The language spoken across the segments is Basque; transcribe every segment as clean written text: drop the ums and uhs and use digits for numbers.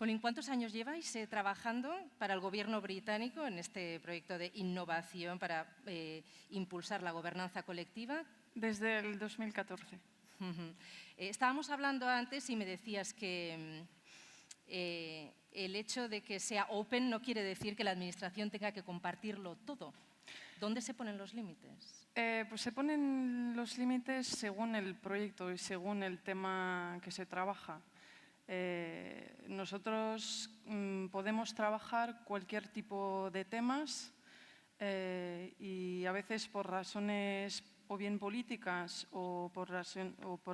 Pauline, ¿cuántos años lleváis trabajando para el gobierno británico en este proyecto de innovación para impulsar la gobernanza colectiva? Desde el 2014. Estábamos hablando antes y me decías que el hecho de que sea open no quiere decir que la administración tenga que compartirlo todo. ¿Dónde se ponen los límites? Pues se ponen los límites según el proyecto y según el tema que se trabaja. Nosotros podemos trabajar cualquier tipo de temas y a veces por razones o bien políticas o por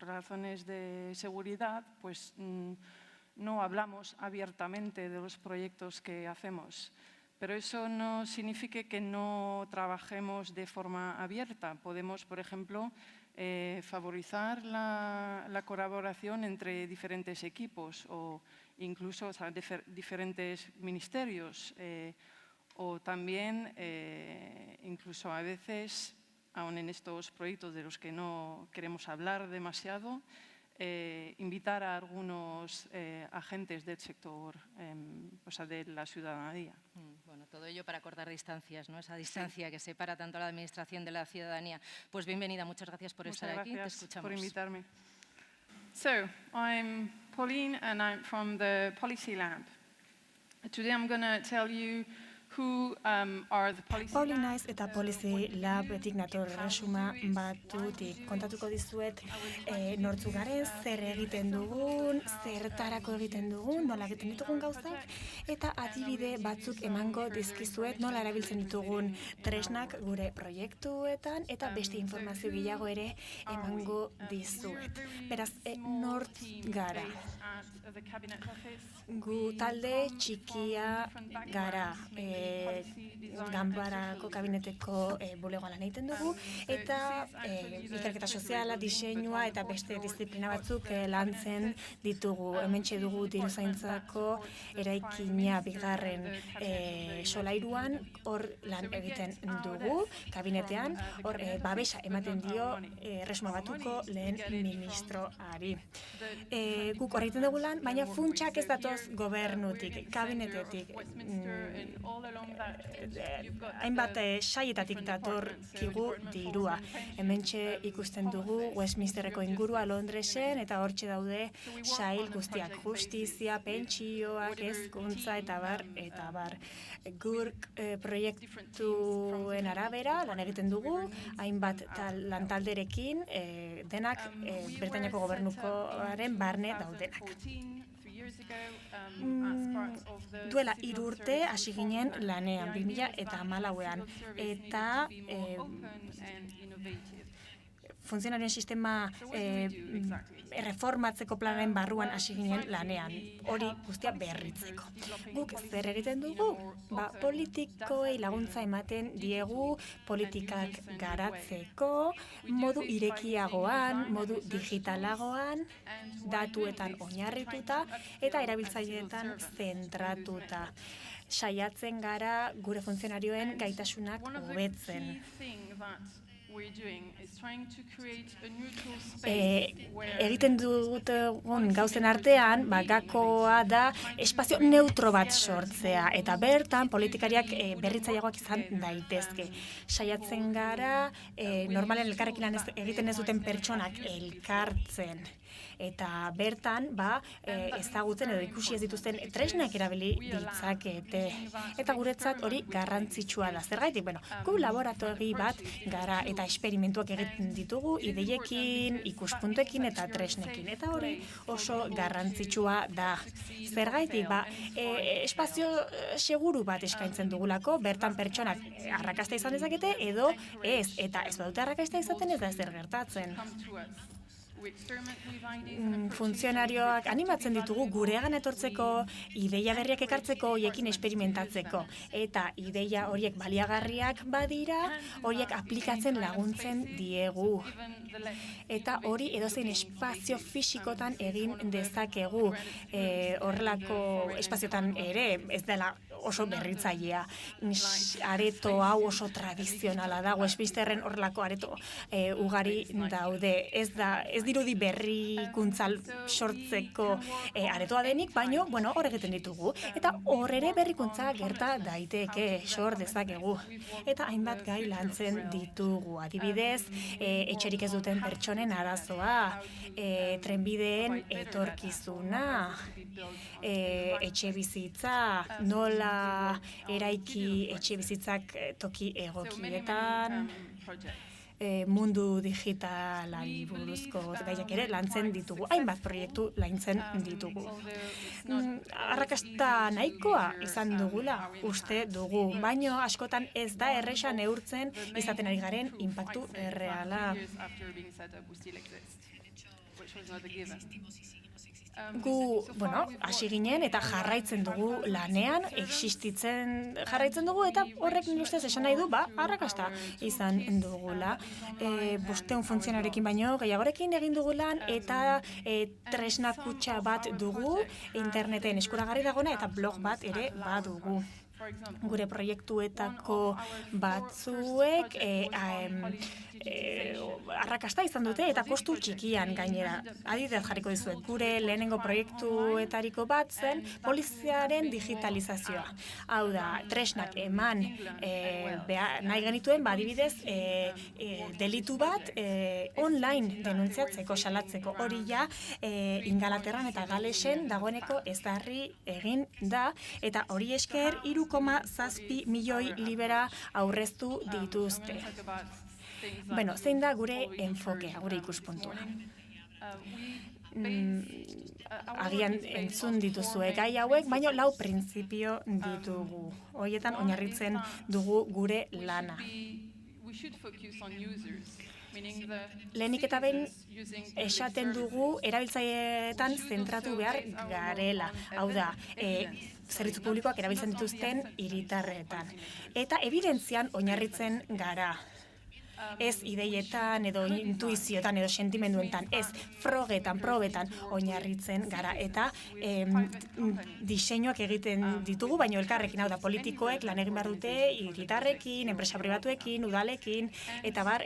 razones de seguridad, pues no hablamos abiertamente de los proyectos que hacemos. Pero eso no significa que no trabajemos de forma abierta. Podemos, por ejemplo, favorizar la colaboración entre diferentes equipos o incluso diferentes ministerios o también incluso a veces, aun en estos proyectos de los que no queremos hablar demasiado, invitar a algunos agentes del sector, o sea, de la ciudadanía. Bueno, todo ello para cortar distancias, ¿no? Esa distancia que separa tanto a la administración de la ciudadanía. Pues bienvenida, muchas gracias por estar aquí. Te escuchamos. Por invitarme. So, I'm Pauline and I'm from the Policy Lab. Today I'm going to tell you who are the Policy Lab. Pauline naiz eta Policy Labetik nator erresuma batutik. Kontatuko dizuet nortzu garen, zer egiten dugun, zertarako egiten dugun, nola egiten ditugun gauzak, eta adibide batzuk emango dizkizuet nola erabiltzen ditugun tresnak gure proiektuetan, eta beste informazio gehiago ere emango dizuet. Beraz, nort gara. Gu talde txikia gara. Ganbarako kabineteko bulegoan lan egiten dugu, eta ikerketa soziala, diseinua eta beste disiplina batzuk lantzen ditugu. Hementxe dugu diruzaintzako eraikina bigarren solairuan, hor lan egiten dugu, kabinetean, hor babesa ematen dio erresuma batuko lehen ministroari. Guk hor egiten dugu lan, baina funtsak ez datoz gobernutik, kabinetetik. Hainbat saietatik datorkigu dirua. Hementxe ikusten dugu Westminsterreko ingurua Londresen, eta hortxe daude sail guztiak, justizia, pentsioak, hezkuntza eta bar. GURK proiektuen arabera lan egiten dugu, hainbat lantalderekin, denak Britainiako gobernukoaren barne daudenak. Duela 3 urte hasi ginen lanean, 2014an, eta funtzionarioen sistema erreformatzeko planaren barruan hasi ginen lanean, hori guztia berritzeko. Guk zer egiten dugu? Politikoei laguntza ematen diegu politikak garatzeko, modu irekiagoan, modu digitalagoan, datuetan oinarrituta eta erabiltzaileetan zentratuta. Saiatzen gara gure funtzionarioen gaitasunak hobetzen. Egiten dugun gauzen artean, gakoa da espazio neutro bat sortzea, eta bertan politikariak berritzaileagoak izan daitezke. Saiatzen gara, normalen elkarrekin egiten ez duten pertsonak elkartzen. Eta bertan, ezagutzen edo ikusi ez dituzten tresnak erabili ditzakete. Eta guretzat hori garrantzitsua da. Zergaitik, gu laboratori bat gara eta esperimentuak egiten ditugu, ideiekin, ikuspuntuekin eta tresnekin. Eta hori oso garrantzitsua da. Zergaitik, espazio seguru bat eskaintzen dugulako, bertan pertsonak arrakasta izan dezakete edo ez. Eta ez badute arrakasta izaten ez da ezer gertatzen. Funtzionarioak animatzen ditugu guregan etortzeko, ideia berriak ekartzeko, horiekin esperimentatzeko. Eta ideia horiek baliagarriak badira, horiek aplikatzen laguntzen diegu. Eta hori edozein espazio fisikotan egin dezakegu. Horrelako espaziotan ere, ez dela oso berritzailea. Areto hau oso tradizionala da, Westminsterren horrelako areto ugari daude. Ez dirudi berrikuntza sortzeko aretoa denik, baino, bueno, hor egiten ditugu. Eta hor ere berrikuntza gerta daiteke, sor dezakegu. Eta hainbat gai lantzen ditugu. Adibidez, etxerik ez duten pertsonen arazoa, trenbideen etorkizuna, etxe bizitza, nola eraiki etxe bizitzak toki egokietan, mundu digitalari buruzko gaiak ere lantzen ditugu. Hainbat proiektu lantzen ditugu. Arrakasta nahikoa izan dugula uste dugu, baino askotan ez da erresa neurtzen izaten ari garen inpaktu erreala. Gu, hasi ginen eta jarraitzen dugu lanean, existitzen jarraitzen dugu eta horrek nire ustez esan nahi du, arrakasta izan dugula. 500 funtzionarekin baino gehiagorekin egin dugu lan eta tresna kutxa bat dugu, interneten eskuragarri dagoena eta blog bat ere badugu. Gure proiektuetako batzuek arrakasta izan dute eta kostu txikian gainera. Adibidez jarriko dizuet, gure lehenengo proiektuetariko bat zen poliziaren digitalizazioa. Hau da, tresnak eman nahi genituen, adibidez, delitu bat online denuntziatzeko, salatzeko. Hori ja, Ingalaterran eta Galesen dagoeneko ezarri egin da, eta hori esker 3,7 milioi libera aurreztu dituzte. Zein da gure enfokea, gure ikuspuntua? Agian entzun dituzue gai hauek, baina 4 printzipio ditugu. Horietan oinarritzen dugu gure lana. Lehenik eta behin esaten dugu erabiltzaileetan zentratu behar garela. Hau da, zerbitzu publikoak erabiltzen dituzten hiritarretan. Eta evidentzian oinarritzen gara. Ez ideietan edo intuizioetan edo sentimenduetan, ez frogetan, probetan oinarritzen gara. Eta diseinuak egiten ditugu, baino elkarrekin, hau da, politikoek lan egin behar dute, hiritarrekin, enpresa pribatuekin, udalekin, eta bar,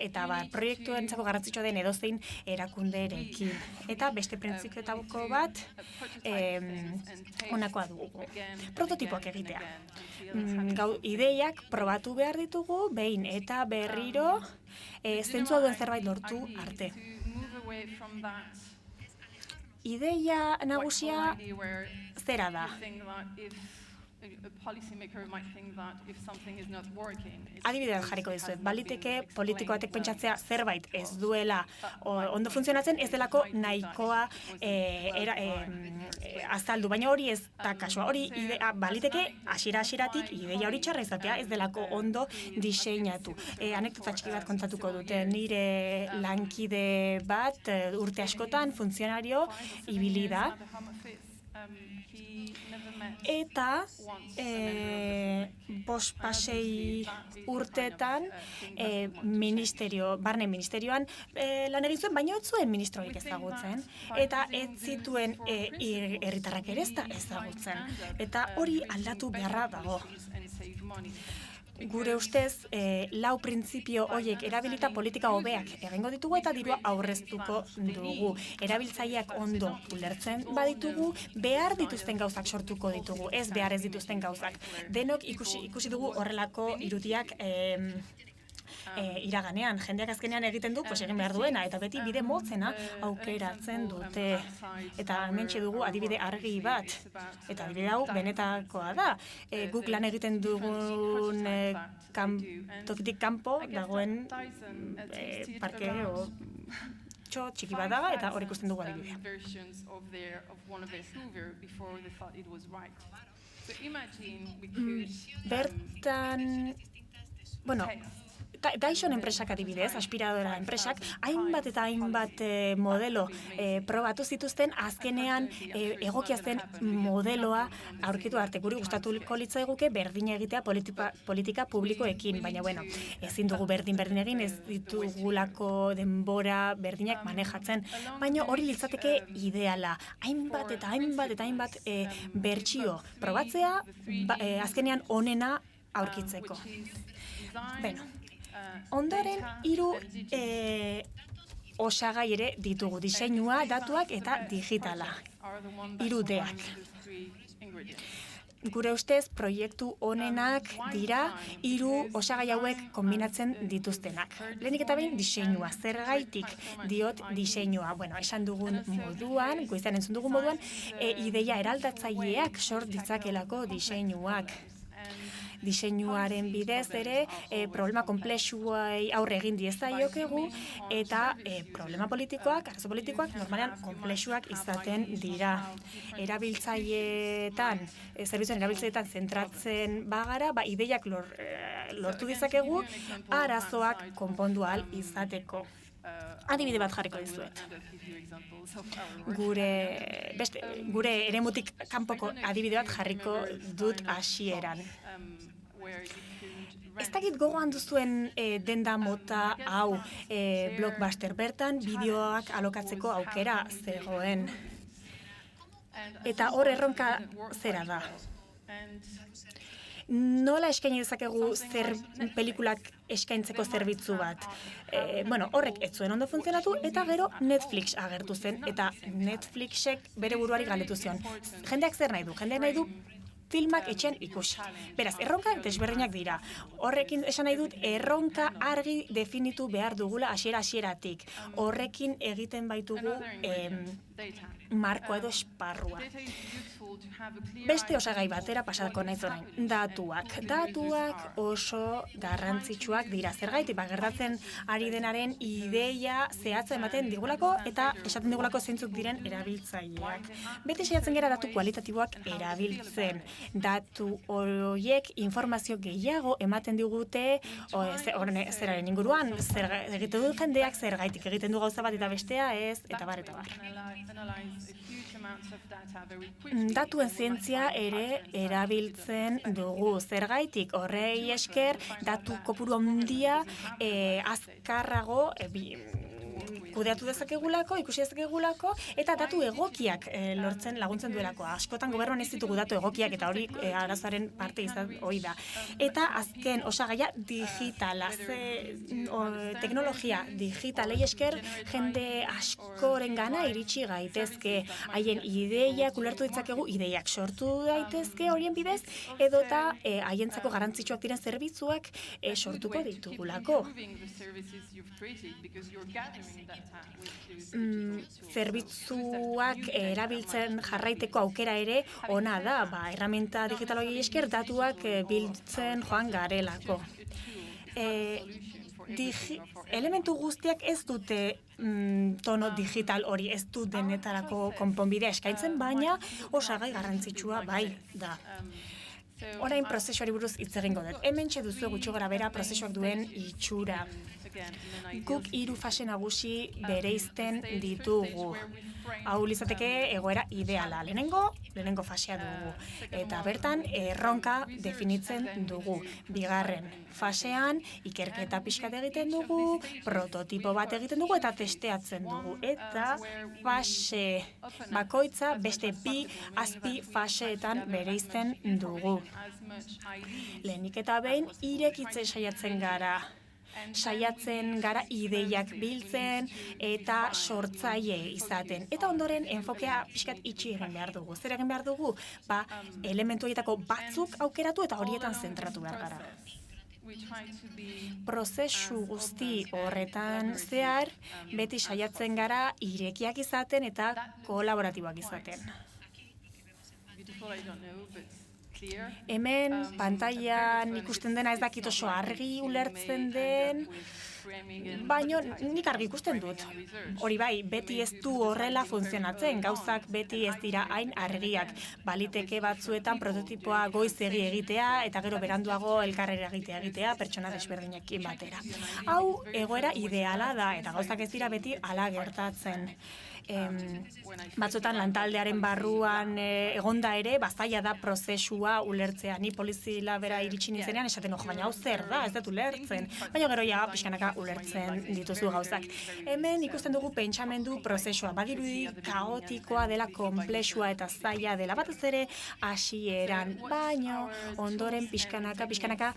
proiektuentzako garrantzitsua den edozein erakunderekin. Eta beste printzipioetako bat, honakoa dugu. Prototipoak egitea. Ideiak probatu behar ditugu, behin eta berriro, zentzua duen zerbait lortu arte. Ideia nagusia zera da. Adibidez jarriko dizuet, baliteke politiko batek pentsatzea zerbait ez duela ondo funtzionatzen, ez delako nahikoa azaldu, baina hori ez da kasua. Hori baliteke hasieratik ideia hori txarra izatea, ez delako ondo diseinatu. Anekdota txiki bat kontatuko dute, nire lankide bat urte askotan funtzionario ibili da. Eta 5-6 urtetan barne ministerioan lan egin zuen, baina ez zuen ministroik ezagutzen. Eta ez zituen herritarrak ere ez da ezagutzen. Eta hori aldatu beharra dago. Gure ustez, 4 printzipio horiek erabilita politika hobeak egingo ditugu eta dirua aurreztuko dugu. Erabiltzaileak ondo ulertzen baditugu, behar dituzten gauzak sortuko ditugu, ez behar ez dituzten gauzak. Denok ikusi dugu horrelako irudiak iraganean. Jendeak azkenean egiten du, egin behar duena, eta beti bide motzena aukeratzen dute. Eta hementxe dugu adibide argi bat. Eta adibide hau benetakoa da. Guk lan egiten dugun tokitik kanpo dagoen parke txiki bat da, eta hor ikusten dugu adibidea. Bertan, Dyson enpresak adibidez, aspiradora enpresak, hainbat eta hainbat modelo probatu zituzten, azkenean egokia zen modeloa aurkitu arte. Guri gustatuko litzaiguke berdina egitea politika publikoekin, baina ezin dugu berdin egin, ez ditugulako denbora berdinak manejatzen, baina hori litzateke ideala. Hainbat eta hainbat bertsio probatzea, azkenean onena aurkitzeko. Ondoren, 3 osagai ere ditugu, diseinua, datuak eta digitala. Hiru Dak. Gure ustez, proiektu honenak dira hiru osagai hauek kombinatzen dituztenak. Lehenik eta behin diseinua, zergaitik diot diseinua. Bueno, esan dugun moduan, goizan entzun dugun moduan, ideia eraldatzaileak sort ditzakelako diseinuak. Diseinuaren bidez ere problema konplexuei aurre egin diezaiokegu eta problema politikoak, arazo politikoak normalean konplexuak izaten dira. Erabiltzaileetan, zerbitzuen erabiltzaileetan zentratzen bagara, ideiak lortu dizakegu arazoak konpondu ahal izateko. Adibide bat jarriko dizuet. Gure eremutik kanpoko adibide bat jarriko dut hasieran. Ez dakit gogoan duzuen denda mota hau Blockbuster bertan bideoak alokatzeko aukera zegoen. Eta hor erronka zera da. Nola eskaini dezakegu pelikulak eskaintzeko zerbitzu bat? Horrek ez zuen ondo funtzionatu eta gero Netflix agertu zen eta Netflixek bere buruari galdetu zion. Jendeak zer nahi du? Jendeak nahi du filmak etxean ikusi. Beraz, erronkak desberdinak dira. Horrekin esan nahi dut, erronka argi definitu behar dugula hasieratik. Horrekin egiten baitugu markoa edo esparrua. Beste osagai batera pasako naiz orain, datuak. Datuak oso garrantzitsuak dira. Zergaitik gertatzen ari denaren ideia zehatza ematen digulako eta esaten digulako zeintzuk diren erabiltzaileak. Beti saiatzen gara datu kualitatiboak erabiltzen. Datu horiek informazio gehiago ematen digute zeraren inguruan, egiten du jendeak zergaitik egiten du gauza bat eta bestea ez, eta bar. Datuen zientzia ere erabiltzen dugu. Zergaitik horrei esker datu kopuru handia azkarrago kudeatu dezakegulako, ikusi dezakegulako, eta datu egokiak lortzen laguntzen duelako. Askotan gobernuan ez ditugu datu egokiak, eta hori arazoaren parte izan hori da. Eta azken osagaia digitala, teknologia digitalei esker jende askoren gana iritsi gaitezke. Haien ideiak ulertu ditzakegu, ideiak sortu daitezke horien bidez, edota haientzako garrantzitsuak diren zerbitzuak sortuko ditugulako. Zerbitzuak erabiltzen jarraiteko aukera ere ona da, erraminta digital hori esker datuak biltzen joan garelako. Elementu guztiak ez dute tono digital hori, ez du denetarako konponbidea eskaintzen, baina osagai garrantzitsua bai da. Orain prozesuari buruz hitz egingo dut. Hementxe duzu gutxi gorabehera prozesuak duen itxura. Guk 3 fase nagusi bereizten ditugu. Hau litzateke egoera ideala. Lehenengo fasea dugu. Eta bertan erronka definitzen dugu. Bigarren fasean ikerketa pixkat egiten dugu, prototipo bat egiten dugu eta testeatzen dugu. Eta fase bakoitza beste 2 azpi faseetan bereizten dugu. Lehenik eta behin irekitze saiatzen gara ideiak biltzen eta sortzaile izaten. Eta ondoren enfokea pixkat itxi egin behar dugu. Zer egin behar dugu? Elementu horietako batzuk aukeratu eta horietan zentratu behar gara. Prozesu guzti horretan zehar, beti saiatzen gara irekiak izaten eta kolaboratiboak izaten. Hemen pantailan ikusten dena ez dakit oso argi ulertzen den, baina nik argi ikusten dut. Hori bai, beti ez du horrela funtzionatzen, gauzak beti ez dira hain argiak. Baliteke batzuetan prototipoa goizegi egitea eta gero beranduago elkarrera egitea pertsona desberdinekin batera. Hau egoera ideala da eta gauzak ez dira beti hala gertatzen. Batzuetan lantaldearen barruan egonda ere, zaila da prozesua ulertzea. Ni polizia bera iritsi nintzenean esaten, baina hau zer da, ez dut ulertzen. Baina gero ja pixkanaka ulertzen dituzu gauzak. Hemen ikusten dugu pentsamendu prozesua. Badirudi kaotikoa dela, konplexua eta zaila dela. Batez ere hasieran, baino ondoren pixkanaka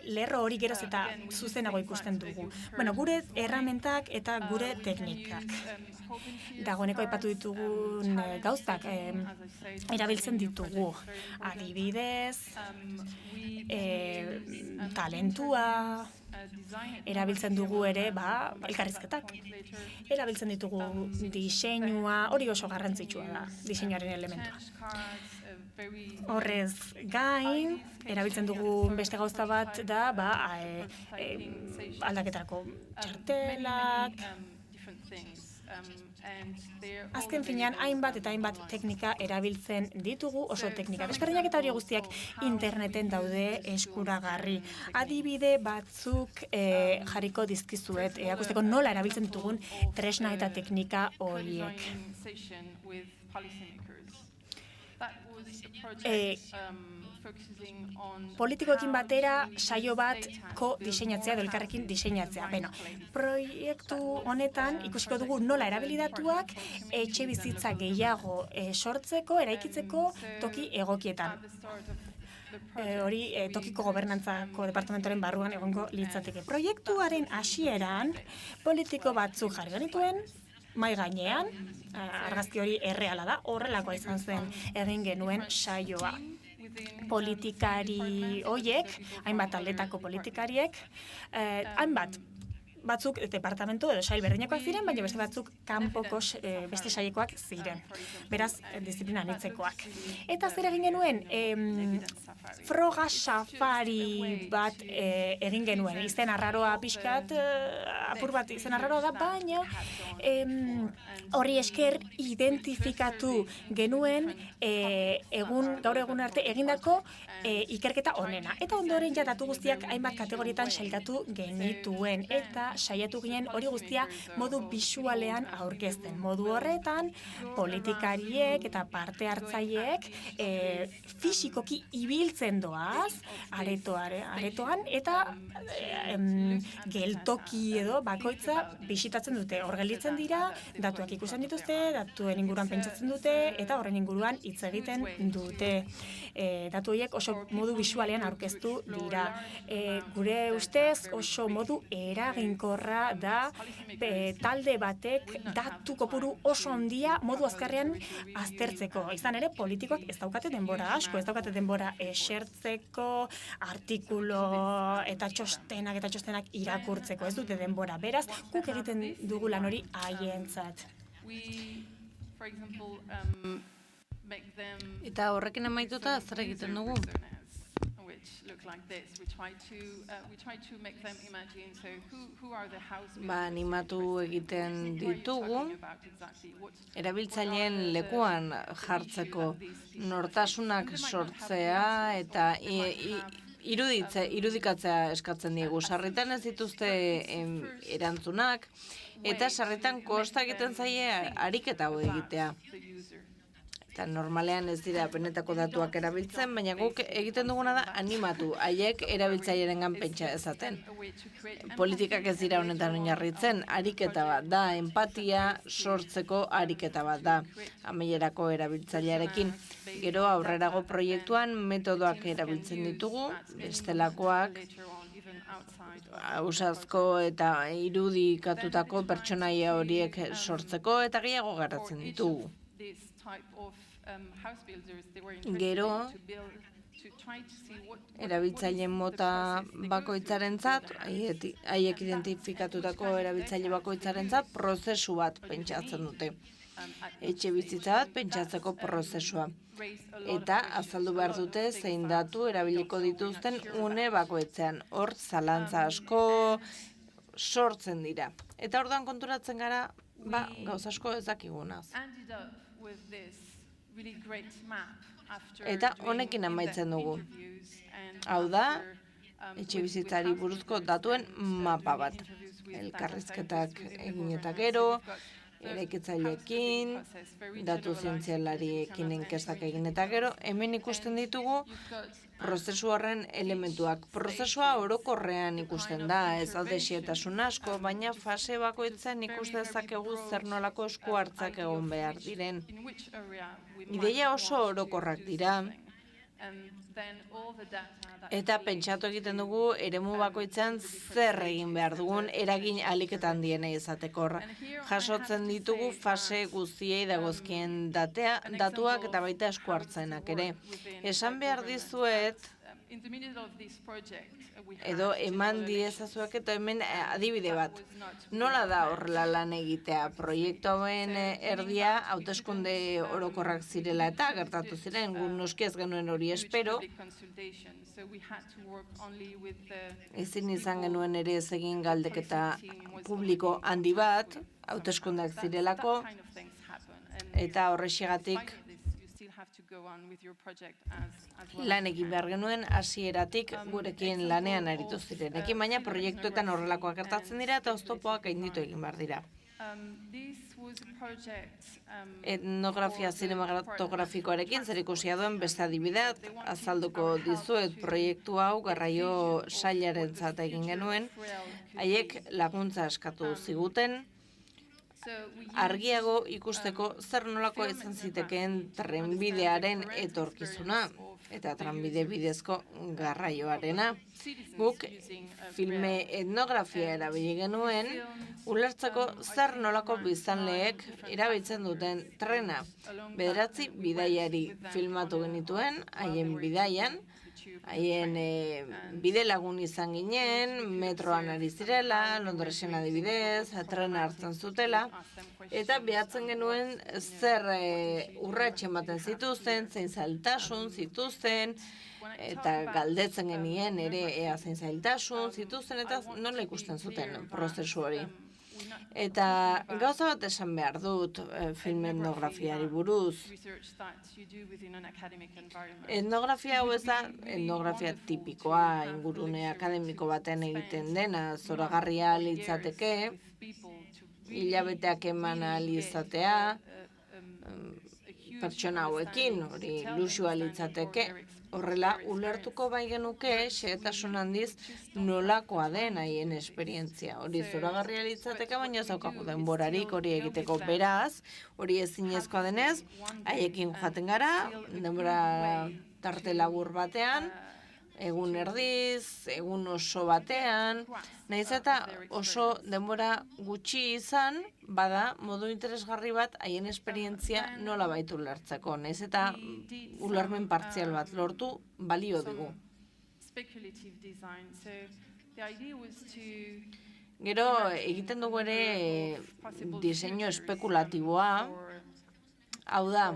lerro hori geroz eta zuzenago ikusten dugu. Bueno, gure erramentak eta gure teknikak. Dagoeneko aipatu ditugun gauzak erabiltzen ditugu. Adibidez, talentua, erabiltzen dugu ere, elkarrizketak. Erabiltzen ditugu diseinua, hori oso garrantzitsua da, diseinuaren elementua. Horrez gain, erabiltzen dugu beste gauza bat da, aldaketarako txartelak. Azken finean, hainbat eta hainbat teknika erabiltzen ditugu, oso teknika desberdinak eta hori guztiak interneten daude eskuragarri. Adibide batzuk jarriko dizkizuet, erakusteko nola erabiltzen ditugun tresna eta teknika horiek. Politikoekin batera saio bat ko-diseinatzea edo elkarrekin diseinatzea. Proiektu honetan ikusiko dugu nola erabilidatuak etxe bizitza gehiago sortzeko, eraikitzeko toki egokietan. Hori tokiko gobernantzako departamentoren barruan egongo litzateke. Proiektuaren hasieran politiko batzuk jarri genituen, mai gainean, argazki hori erreala da, horrelakoa izan zen egin genuen saioa. Politikari horiek, hainbat aldetako politikariek, hainbat batzuk departamentu edo sail berdinekoak ziren, baina beste batzuk kanpoko beste sailekoak ziren. Beraz, disiplina anitzekoak. Eta zer egin genuen? Froga safari bat egin genuen. Izen arraroa pixkat, apur bat izen arraroa da, baina horri esker identifikatu genuen gaur egun arte egindako ikerketa onena. Eta ondoren ja datu guztiak hainbat kategorietan sailkatu genituen. Eta saiatu ginen hori guztia modu bisualean aurkezten. Modu horretan, politikariek eta parte hartzaileek fisikoki ibiltzen doaz, aretoan, eta geltoki edo bakoitza bisitatzen dute. Hor gelditzen dira, datuak ikusten dituzte, datuen inguruan pentsatzen dute, eta horren inguruan hitz egiten dute. Datu horiek oso modu bisualean aurkeztu dira. Gure ustez oso modu eraginkorra da talde batek datu kopuru oso handia modu azkarrean aztertzeko. Izan ere, politikoak ez daukate denbora asko, ez daukate denbora esertzeko, artikulo eta txostenak irakurtzeko, ez dute denbora. Beraz, guk egiten dugu lan hori haientzat. Eta horrekin amaituta zer egiten dugu? Animatu egiten ditugu, erabiltzaileen lekuan jartzeko nortasunak sortzea eta irudikatzea eskatzen diegu. Sarritan ez dituzte erantzunak eta sarritan kosta egiten zaie ariketa hau egitea. Eta normalean ez dira benetako datuak erabiltzen, baina guk egiten duguna da animatu, haiek erabiltzailerengan pentsa ezaten. Politikak ez dira honetan oinarritzen, ariketa bat da, empatia sortzeko ariketa bat da, amaierako erabiltzailearekin. Gero aurrerago proiektuan metodoak erabiltzen ditugu, bestelakoak, ausazko eta irudikatutako pertsonaia horiek sortzeko eta gehiago garatzen ditugu. Gero, erabiltzaileen mota bakoitzarentzat, haiek identifikatutako erabiltzaile bakoitzarentzat prozesu bat pentsatzen dute. Etxe bizitza bat pentsatzeko prozesua. Eta azaldu behar dute zein datu erabiliko dituzten une bakoitzean. Hor zalantza asko sortzen dira. Eta orduan konturatzen gara, gauz asko ez dakigunaz. Eta honekin amaitzen dugu. Hau da, etxe bizitzari buruzko datuen mapa bat. Elkarrizketak egin eta gero, eraikitzaileekin, datu zientzialariekin inkestak egin eta gero, hemen ikusten ditugu prozesu horren elementuak. Prozesua orokorrean ikusten da, ez daude xietasun asko, baina fase bakoitzen ikus dezakegu zer nolako esku hartzak egon behar diren. Ideia oso orokorrak dira, Eta pentsatu egiten dugu eremu bakoitzean zer egin behar dugun eragin ahalik eta handiena izateko. Jasotzen ditugu fase guztiei dagozkien datuak eta baita esku hartzenak ere. Esan behar dizuet, edo eman diezazuek eta hemen adibide bat. Nola da horrela lan egitea? Proiektu hauen erdia hauteskunde orokorrak zirela eta gertatu ziren, gu noski ez genuen hori espero. Ezin izan genuen ere ez egin galdeketa publiko handi bat, hauteskundeak zirelako, eta horrexegatik lan egin behar genuen hasieratik gurekin lanean aritu zirenekin, baina proiektuetan horrelakoak gertatzen dira eta oztopoak gainditu egin behar dira. Etnografia zinematografikoarekin zerikusia duen beste adibidea azalduko dizuet. Proiektu hau garraio sailarentzat egin genuen, haiek laguntza eskatu ziguten, argiago ikusteko zer nolako izan zitekeen trenbidearen etorkizuna eta trenbide bidezko garraioarena. Guk filme etnografia erabili genuen, ulertzeko zer nolako biztanleek erabiltzen duten trena. 9 bidaiari filmatu genituen, haien bidaian, haien bide lagun izan ginen, metroan ari zirela, Londresen adibidez, trena hartzen zutela, eta behatzen genuen zer urratxe ematen zituzten, zein zailtasun zituzten, eta galdetzen genien ere ea zein zailtasun zituzten, eta nola ikusten zuten prozesu hori. Eta gauza bat esan behar dut film etnografiari buruz. Etnografia hau ez da etnografia tipikoa, ingurune akademiko batean egiten dena, zoragarria litzateke, hilabeteak eman izatea, pertsona hauekin, hori luxua litzateke, horrela ulertuko bai genuke xehetasun handiz nolakoa den haien esperientzia. Hori zoragarria litzateke, baina ez daukagu denborarik hori egiteko, beraz, hori ezinezkoa denez, haiekin joaten gara, denbora tarte labur batean, egun erdiz, egun oso batean, nahiz eta oso denbora gutxi izan, bada modu interesgarri bat haien esperientzia nola baitu ulertzeko, nahiz eta ulermen partzial bat lortu balio dugu. Gero egiten dugu ere diseinu espekulatiboa, hau da,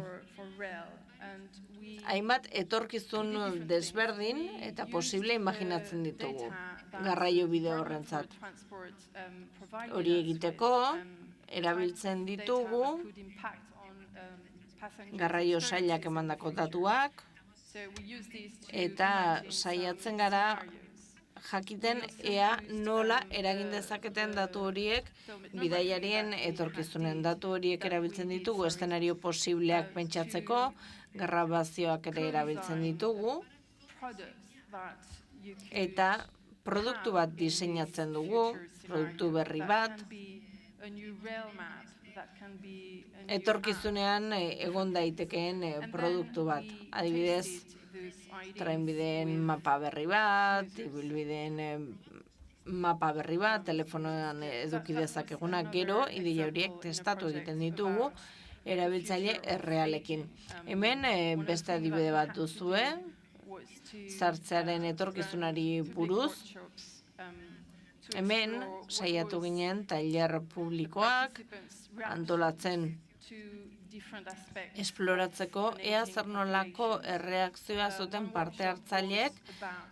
hainbat etorkizun desberdin eta posible imaginatzen ditugu garraio bide horrentzat. Hori egiteko erabiltzen ditugu garraio sailak emandako datuak eta saiatzen gara jakiten ea nola eragin dezaketen datu horiek bidaiarien etorkizunen. Datu horiek erabiltzen ditugu eszenario posibleak pentsatzeko, grabazioak ere erabiltzen ditugu, eta produktu bat diseinatzen dugu, produktu berri bat, etorkizunean egon daitekeen produktu bat. Adibidez, trenbideen mapa berri bat, ibilbideen mapa berri bat, telefonoan eduki dezakeguna, gero ideia horiek testatu egiten ditugu erabiltzaile errealekin. Hemen beste adibide bat duzue, sartzearen etorkizunari buruz. Hemen saiatu ginen tailer publikoak antolatzen esploratzeko ea zer nolako erreakzioa zuten parte hartzaileek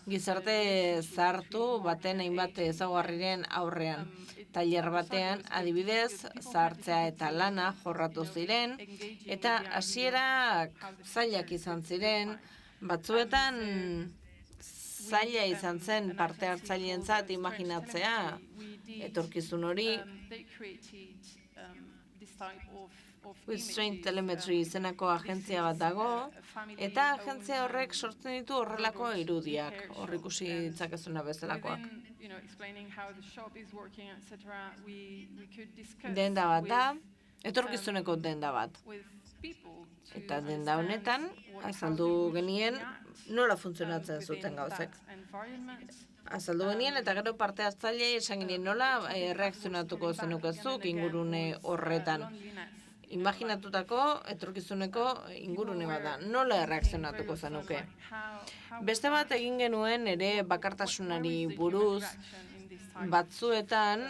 gizarte zahartu baten hainbat ezaugarriren aurrean. Tailer batean adibidez zahartzea eta lana jorratu ziren eta hasierak zailak izan ziren, batzuetan zaila izan zen parte hartzaileentzat imaginatzea etorkizun hori. Withstrain Telemetry izenako agentzia bat dago, eta agentzia horrek sortzen ditu horrelako irudiak, hor ikusi ditzakezuna bezalakoak. Denda bat da, etorkizuneko denda bat. Eta denda honetan, azaldu genien nola funtzionatzen zuten gauzek. Azaldu genien eta gero parte hartzaile esan genien nola reakzionatuko zenukezuk ingurune horretan. Imaginatutako etorkizuneko ingurune bat da, nola reakzionatuko zenuke. Beste bat egin genuen ere bakartasunari buruz, batzuetan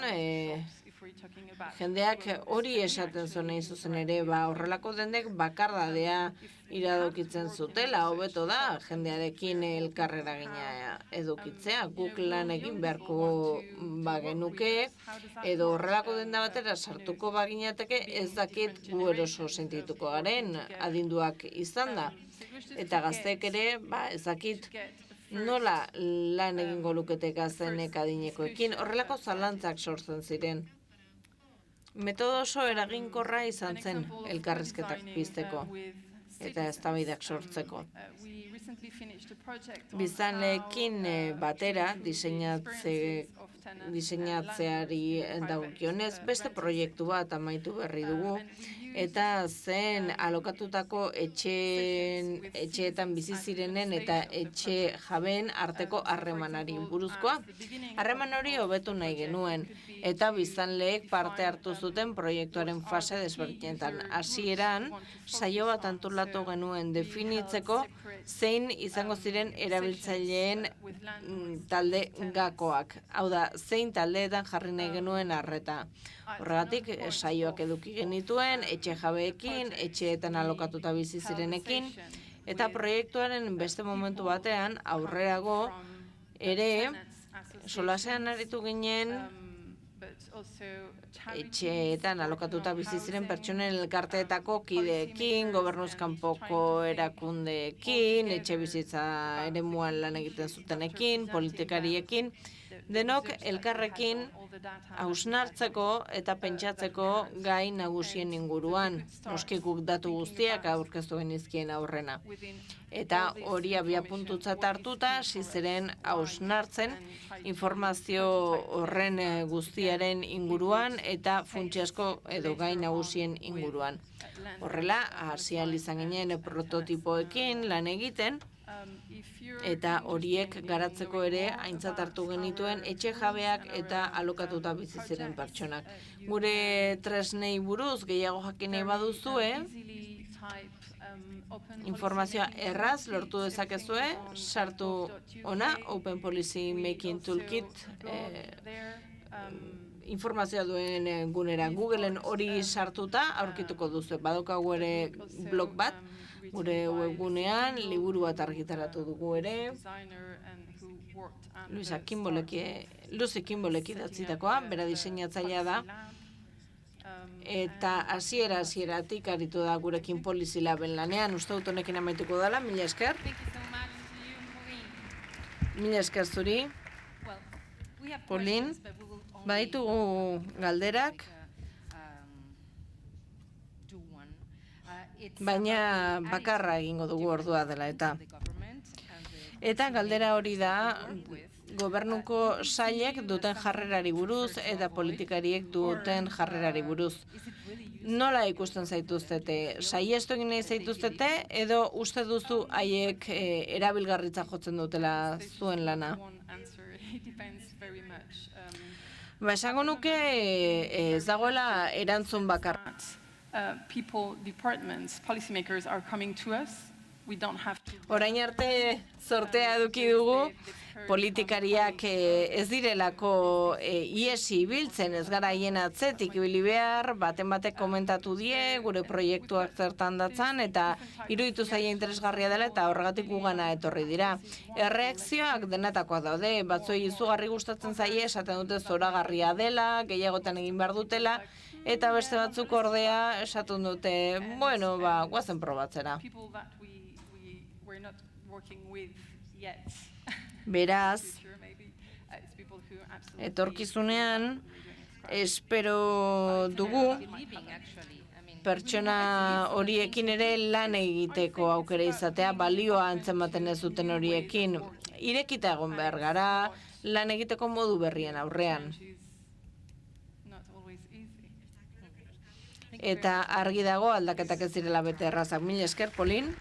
jendeak hori esaten zuen nahi zuzen ere, horrelako dendek bakardadea iradokitzen zutela, hobeto da jendearekin elkarreragina edukitzea, guk lan egin beharko bagenuke, edo horrelako denda batera sartuko baginateke ez dakit gu eroso sentituko garen adinduak izan da. Eta gazteek ere, ez dakit nola lan egingo lukete gaztenek adinekoekin, horrelako zalantzak sortzen ziren. Metodo oso eraginkorra izan zen elkarrizketak pizteko eta eztabaidak sortzeko. Biztanleekin batera diseinatzeari dagokionez beste proiektu bat amaitu berri dugu eta zen alokatutako etxeetan bizi zirenen eta etxe jabeen arteko harremanari buruzkoa. Harreman hori hobetu nahi genuen eta biztanleek parte hartu zuten proiektuaren fase desberdinetan. Hasieran saio bat antolatu genuen definitzeko zein izango ziren erabiltzaileen talde gakoak. Hau da, zein taldeetan jarri nahi genuen arreta. Horregatik, saioak eduki genituen, etxe jabeekin, etxeetan alokatuta bizi zirenekin, eta proiektuaren beste momentu batean, aurrerago, ere, solasean aritu ginen, etxeetan alokatuta bizi ziren pertsonen elkarteetako kideekin, gobernuzkanpoko erakundeekin, etxe bizitza eremuan lan egiten zutenekin, politikariekin, denok elkarrekin hausnartzeko eta pentsatzeko gai nagusien inguruan, noski guk datu guztiak aurkeztu genizkien aurrena. Eta hori abiapuntutzat hartuta, ziren hausnartzen informazio horren guztiaren inguruan eta funtsiasko edo gai nagusien inguruan. Horrela, hasi ahal izan ginen prototipoekin lan egiten, eta horiek garatzeko ere aintzat hartu genituen etxe jabeak eta alokatuta bizi ziren pertsonak. Gure tresnei buruz gehiago jakin nahi baduzue, informazioa erraz lortu dezakezue, sartu ona, Open Policy Making Toolkit, informazioa duen gunera Googleen hori sartuta aurkituko duzu. Badaukagu ere blog bat, gure webgunean, liburu bat argitaratu dugu ere, Lucy Kimbolek idatzitakoa, bera diseinatzailea da, eta hasieratik aritu da gurekin Policy Laben lanean, uste dut honekin amaituko dela, mila esker. Mila esker zuri, Pauline, baditugu galderak, baina bakarra egingo dugu ordua dela eta. Eta galdera hori da gobernuko sailek duten jarrerari buruz eta politikariek duten jarrerari buruz. Nola ikusten zaituztete? Saiestu egin nahi zaituztete edo uste duzu haiek erabilgarritza jotzen dutela zuen lana? Esango nuke ez dagoela erantzun bakarra. Orain arte zortea eduki dugu, politikariak ez direlako iesi ibiltzen, ez gara hien atzetik ibili behar, baten batek komentatu die, gure proiektuak zertan datzan, eta iruditu zaia interesgarria dela eta horregatik gugana etorri dira. Erreakzioak denetakoak daude, batzuei izugarri gustatzen zaie, esaten dute zoragarria dela, gehiagotan egin behar dutela, eta beste batzuk ordea esaten dute, guazen probatzera. Beraz, etorkizunean, espero dugu, pertsona horiekin ere lan egiteko aukera izatea, balioa antzematen ez duten horiekin, irekita egon behar gara, lan egiteko modu berrien aurrean. eta argi dago aldaketak ez direla bete errazak. Mila esker, Polin.